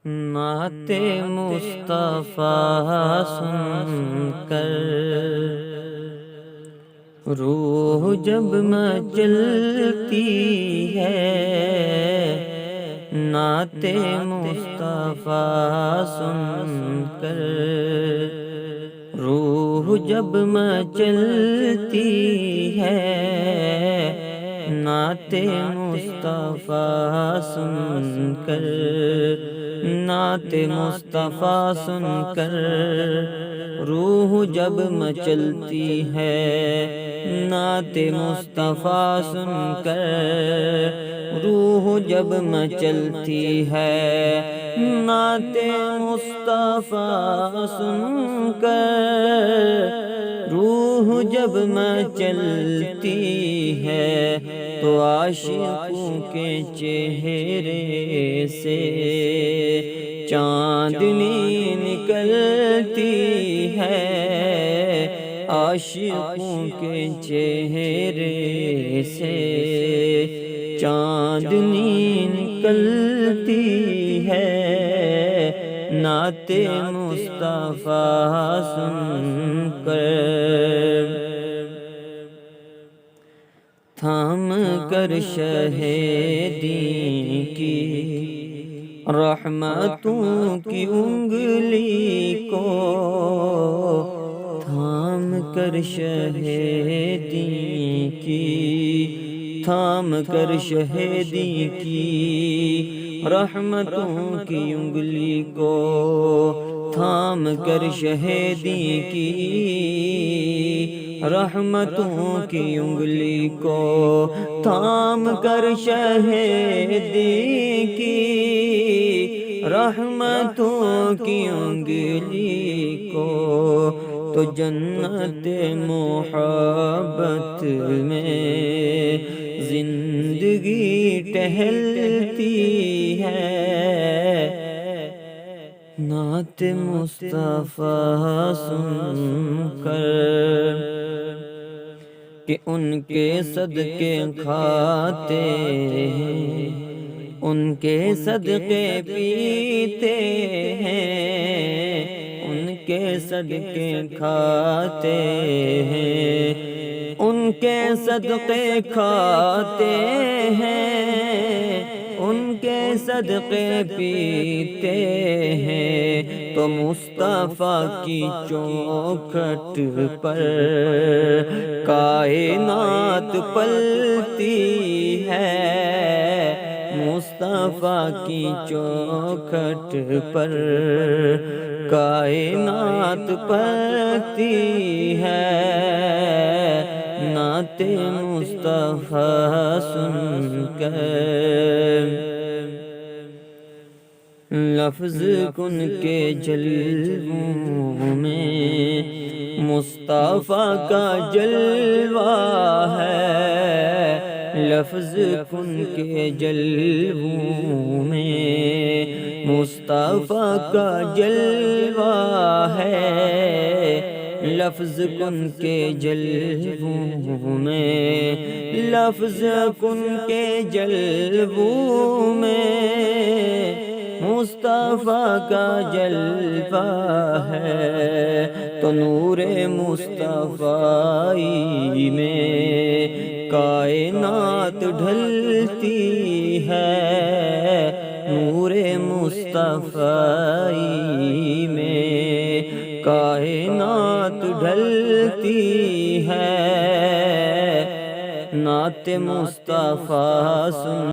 نعت مصطفیٰ سن کر روح جب مچلتی ہے، نعت مصطفیٰ سن کر روح جب مچلتی ہے، نعت مصطفیٰ سن کر نعت مصطفیٰ سن کر روح جب مچلتی ہے، نعت مصطفیٰ سن کر روح جب مچلتی ہے، نعت مصطفیٰ سن کر روح جب مچلتی ہے، تو عاشقوں کے چہرے سے چاندنی نکلتی ہے، عاشقوں کے چہرے سے چاندنی نکلتی ہے، نعت مصطفیٰ سن کر تھام کر شہیدی کی رحمتوں کی انگلی کو، تھام کر شہیدی کی تھام کر شہیدی کی رحمتوں کی انگلی کو، تھام کر شہیدی کی رحمتوں کی انگلی کو، تھام کر شہیدی کی رحمتوں کی انگلی کو، تو جنت محبت میں زندگی ٹہلتی ہے، نعت مصطفیٰ سن کر کہ ان کے صدقے کھاتے ہیں، ان کے صدقے پیتے ہیں، ان کے صدقے کھاتے ہیں، ان کے صدقے کھاتے ہیں، ان کے صدقے پیتے ہیں، تو مصطفیٰ کی چوکھٹ پر کائنات پلتی ہے، مصطفیٰ کی چوکھٹ پر کائنات پلتی ہے، نعت مصطفیٰ سن کر لفظ کن کے جلووں میں مصطفیٰ کا جلوہ ہے، لفظ کن کے جلووں میں مصطفیٰ کا جلوہ ہے، لفظ کن کے جلووں میں لفظ کن کے جلووں میں مصطفیٰ کا جلوہ ہے، تو نور مصطفیٰ میں کائنات ڈھلتی ہے، نور مصطفیٰ میں کائنات ڈھلتی ہے، نعت مصطفیٰ سن